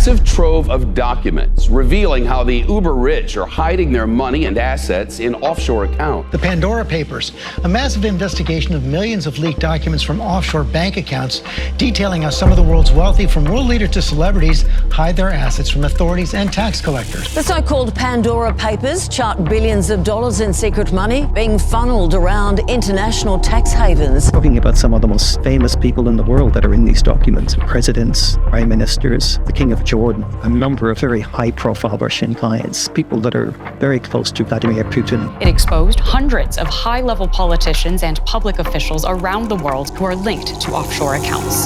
massive trove of documents revealing how the uber-rich are hiding their money and assets in offshore accounts. The Pandora Papers, a massive investigation of millions of leaked documents from offshore bank accounts, detailing how some of the world's wealthy, from world leaders to celebrities, hide their assets from authorities and tax collectors. The so-called Pandora Papers chart billions of dollars in secret money being funneled around international tax havens. Talking about some of the most famous people in the world that are in these documents: presidents, prime ministers, the King of Jordan, a number of very high-profile Russian clients, people that are very close to Vladimir Putin. It exposed hundreds of high-level politicians and public officials around the world who are linked to offshore accounts.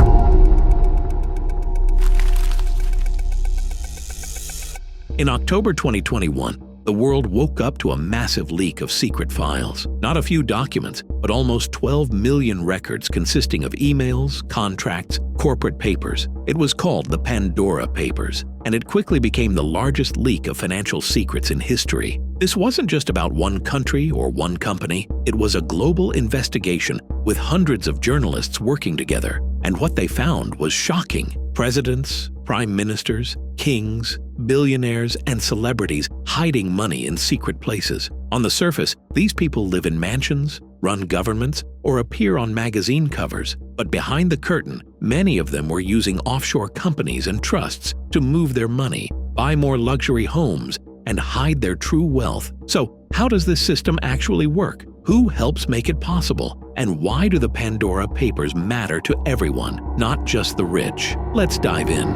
In October 2021, the world woke up to a massive leak of secret files. Not a few documents, but almost 12 million records consisting of emails, contracts, corporate papers. It was called the Pandora Papers, and it quickly became the largest leak of financial secrets in history. This wasn't just about one country or one company. It was a global investigation with hundreds of journalists working together. And what they found was shocking. Presidents, prime ministers, kings, billionaires, and celebrities hiding money in secret places. On the surface, these people live in mansions, run governments, or appear on magazine covers. But behind the curtain, many of them were using offshore companies and trusts to move their money, buy more luxury homes, and hide their true wealth. So, how does this system actually work? Who helps make it possible? And why do the Pandora Papers matter to everyone, not just the rich? Let's dive in.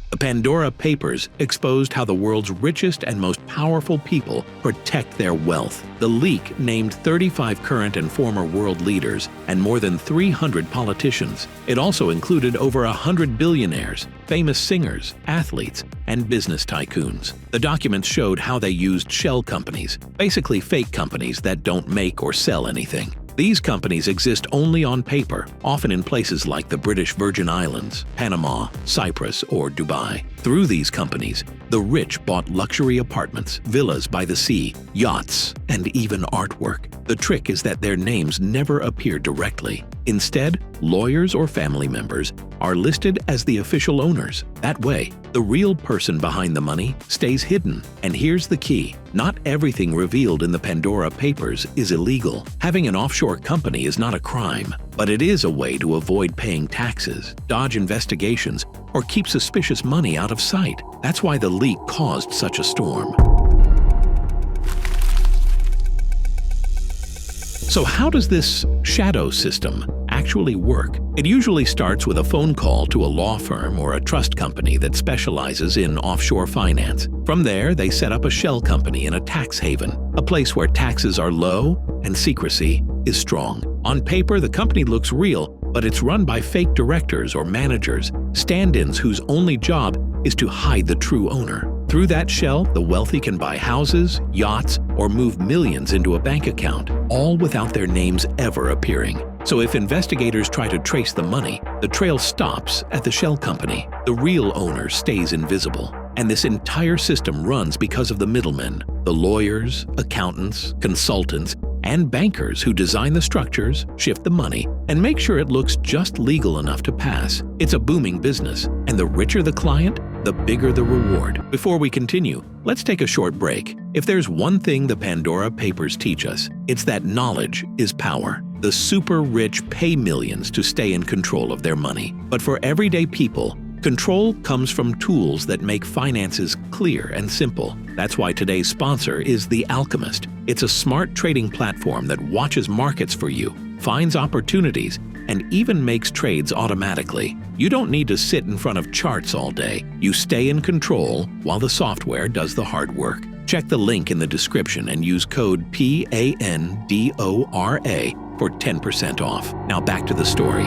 The Pandora Papers exposed how the world's richest and most powerful people protect their wealth. The leak named 35 current and former world leaders and more than 300 politicians. It also included over 100 billionaires, famous singers, athletes, and business tycoons. The documents showed how they used shell companies, basically fake companies that don't make or sell anything. These companies exist only on paper, often in places like the British Virgin Islands, Panama, Cyprus, or Dubai. Through these companies, the rich bought luxury apartments, villas by the sea, yachts, and even artwork. The trick is that their names never appear directly. Instead, lawyers or family members are listed as the official owners. That way, the real person behind the money stays hidden. And here's the key: not everything revealed in the Pandora Papers is illegal. Having an offshore company is not a crime, but it is a way to avoid paying taxes, dodge investigations, or keep suspicious money out of sight. That's why the leak caused such a storm. So how does this shadow system actually work? It usually starts with a phone call to a law firm or a trust company that specializes in offshore finance. From there, they set up a shell company in a tax haven, a place where taxes are low and secrecy is strong. On paper, the company looks real, but it's run by fake directors or managers, stand-ins whose only job is to hide the true owner. Through that shell, the wealthy can buy houses, yachts, or move millions into a bank account, all without their names ever appearing. So if investigators try to trace the money, the trail stops at the shell company. The real owner stays invisible. And this entire system runs because of the middlemen, the lawyers, accountants, consultants, and bankers who design the structures, shift the money, and make sure it looks just legal enough to pass. It's a booming business, and the richer the client, the bigger the reward. Before we continue, let's take a short break. If there's one thing the Pandora Papers teach us, it's that knowledge is power. The super rich pay millions to stay in control of their money. But for everyday people, control comes from tools that make finances clear and simple. That's why today's sponsor is The Alchemist. It's a smart trading platform that watches markets for you, finds opportunities, and even makes trades automatically. You don't need to sit in front of charts all day. You stay in control while the software does the hard work. Check the link in the description and use code PANDORA for 10% off. Now back to the story.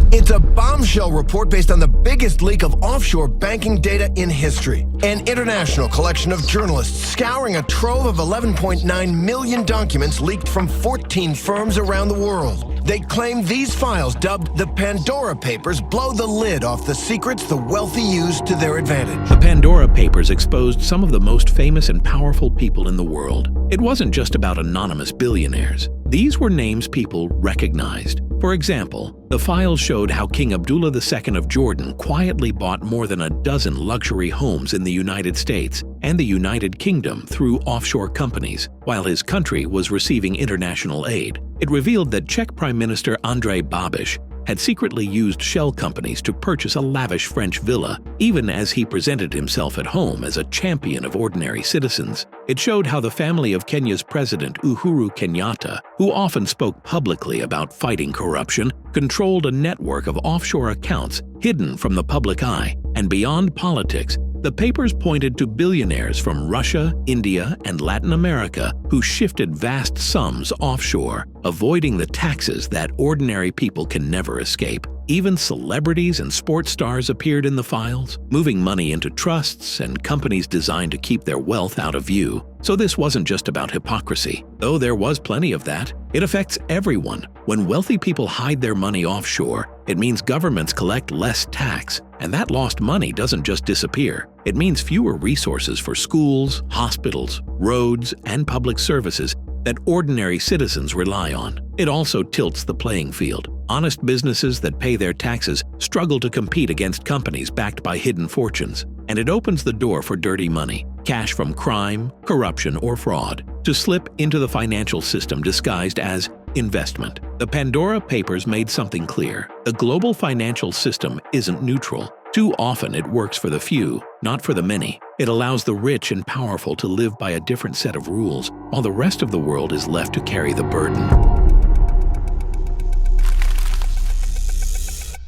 It's a bombshell report based on the biggest leak of offshore banking data in history. An international collection of journalists scouring a trove of 11.9 million documents leaked from 14 firms around the world. They claim these files, dubbed the Pandora Papers, blow the lid off the secrets the wealthy use to their advantage. The Pandora Papers exposed some of the most famous and powerful people in the world. It wasn't just about anonymous billionaires. These were names people recognized. For example, the files showed how King Abdullah II of Jordan quietly bought more than a dozen luxury homes in the United States and the United Kingdom through offshore companies, while his country was receiving international aid. It revealed that Czech Prime Minister Andrej Babiš had secretly used shell companies to purchase a lavish French villa, even as he presented himself at home as a champion of ordinary citizens. It showed how the family of Kenya's President Uhuru Kenyatta, who often spoke publicly about fighting corruption, controlled a network of offshore accounts hidden from the public eye. And beyond politics, the papers pointed to billionaires from Russia, India, and Latin America who shifted vast sums offshore, avoiding the taxes that ordinary people can never escape. Even celebrities and sports stars appeared in the files, moving money into trusts and companies designed to keep their wealth out of view. So this wasn't just about hypocrisy, though there was plenty of that. It affects everyone. When wealthy people hide their money offshore, it means governments collect less tax, and that lost money doesn't just disappear. It means fewer resources for schools, hospitals, roads, and public services that ordinary citizens rely on. It also tilts the playing field. Honest businesses that pay their taxes struggle to compete against companies backed by hidden fortunes, and it opens the door for dirty money, cash from crime, corruption, or fraud, to slip into the financial system disguised as investment. The Pandora Papers made something clear. The global financial system isn't neutral. Too often it works for the few, not for the many. It allows the rich and powerful to live by a different set of rules, while the rest of the world is left to carry the burden.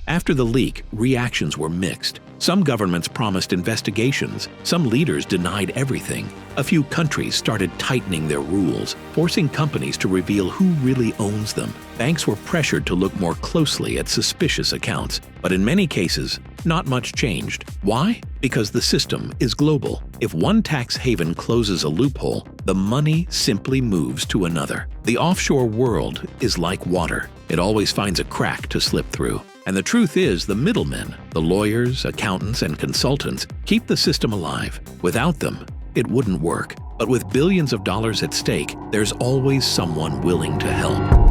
After the leak, reactions were mixed. Some governments promised investigations, some leaders denied everything. A few countries started tightening their rules, forcing companies to reveal who really owns them. Banks were pressured to look more closely at suspicious accounts, but in many cases, not much changed. Why? Because the system is global. If one tax haven closes a loophole, the money simply moves to another. The offshore world is like water. It always finds a crack to slip through. And the truth is, the middlemen, the lawyers, accountants, and consultants, keep the system alive. Without them, it wouldn't work. But with billions of dollars at stake, there's always someone willing to help.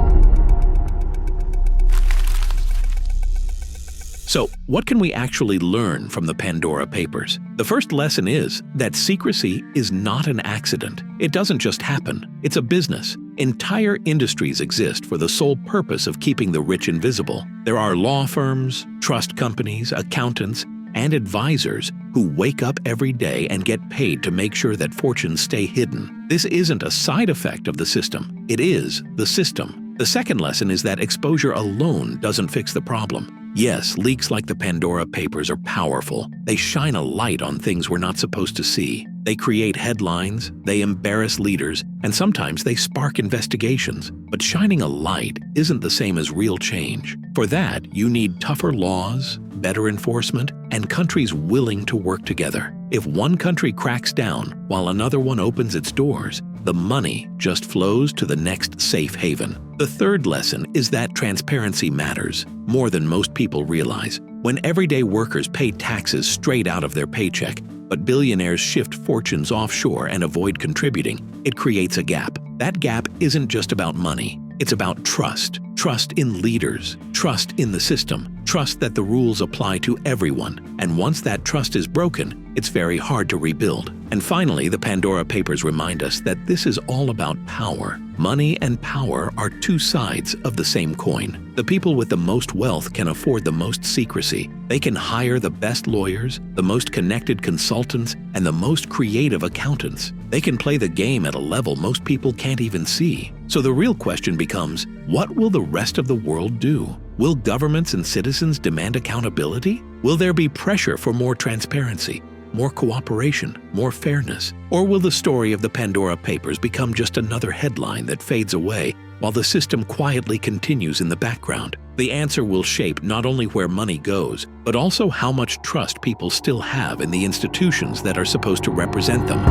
So, what can we actually learn from the Pandora Papers? The first lesson is that secrecy is not an accident. It doesn't just happen. It's a business. Entire industries exist for the sole purpose of keeping the rich invisible. There are law firms, trust companies, accountants, and advisors who wake up every day and get paid to make sure that fortunes stay hidden. This isn't a side effect of the system. It is the system. The second lesson is that exposure alone doesn't fix the problem. Yes, leaks like the Pandora Papers are powerful. They shine a light on things we're not supposed to see. They create headlines, they embarrass leaders, and sometimes they spark investigations. But shining a light isn't the same as real change. For that, you need tougher laws, better enforcement, and countries willing to work together. If one country cracks down while another one opens its doors, the money just flows to the next safe haven. The third lesson is that transparency matters more than most people realize. When everyday workers pay taxes straight out of their paycheck, but billionaires shift fortunes offshore and avoid contributing, it creates a gap. That gap isn't just about money. It's about trust. Trust in leaders, trust in the system, trust that the rules apply to everyone. And once that trust is broken, it's very hard to rebuild. And finally, the Pandora Papers remind us that this is all about power. Money and power are two sides of the same coin. The people with the most wealth can afford the most secrecy. They can hire the best lawyers, the most connected consultants, and the most creative accountants. They can play the game at a level most people can't even see. So the real question becomes, what will the rest of the world do? Will governments and citizens demand accountability? Will there be pressure for more transparency, more cooperation, more fairness? Or will the story of the Pandora Papers become just another headline that fades away while the system quietly continues in the background? The answer will shape not only where money goes, but also how much trust people still have in the institutions that are supposed to represent them.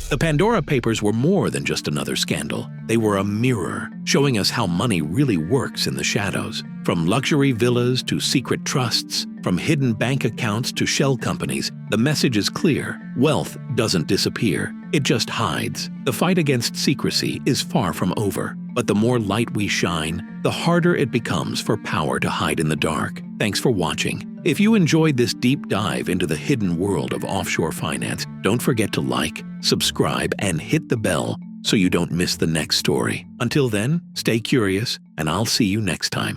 The Pandora Papers were more than just another scandal. They were a mirror, showing us how money really works in the shadows. From luxury villas to secret trusts, from hidden bank accounts to shell companies, the message is clear. Wealth doesn't disappear. It just hides. The fight against secrecy is far from over, but the more light we shine, the harder it becomes for power to hide in the dark. Thanks for watching. If you enjoyed this deep dive into the hidden world of offshore finance, don't forget to like, subscribe, and hit the bell so you don't miss the next story. Until then, stay curious, and I'll see you next time.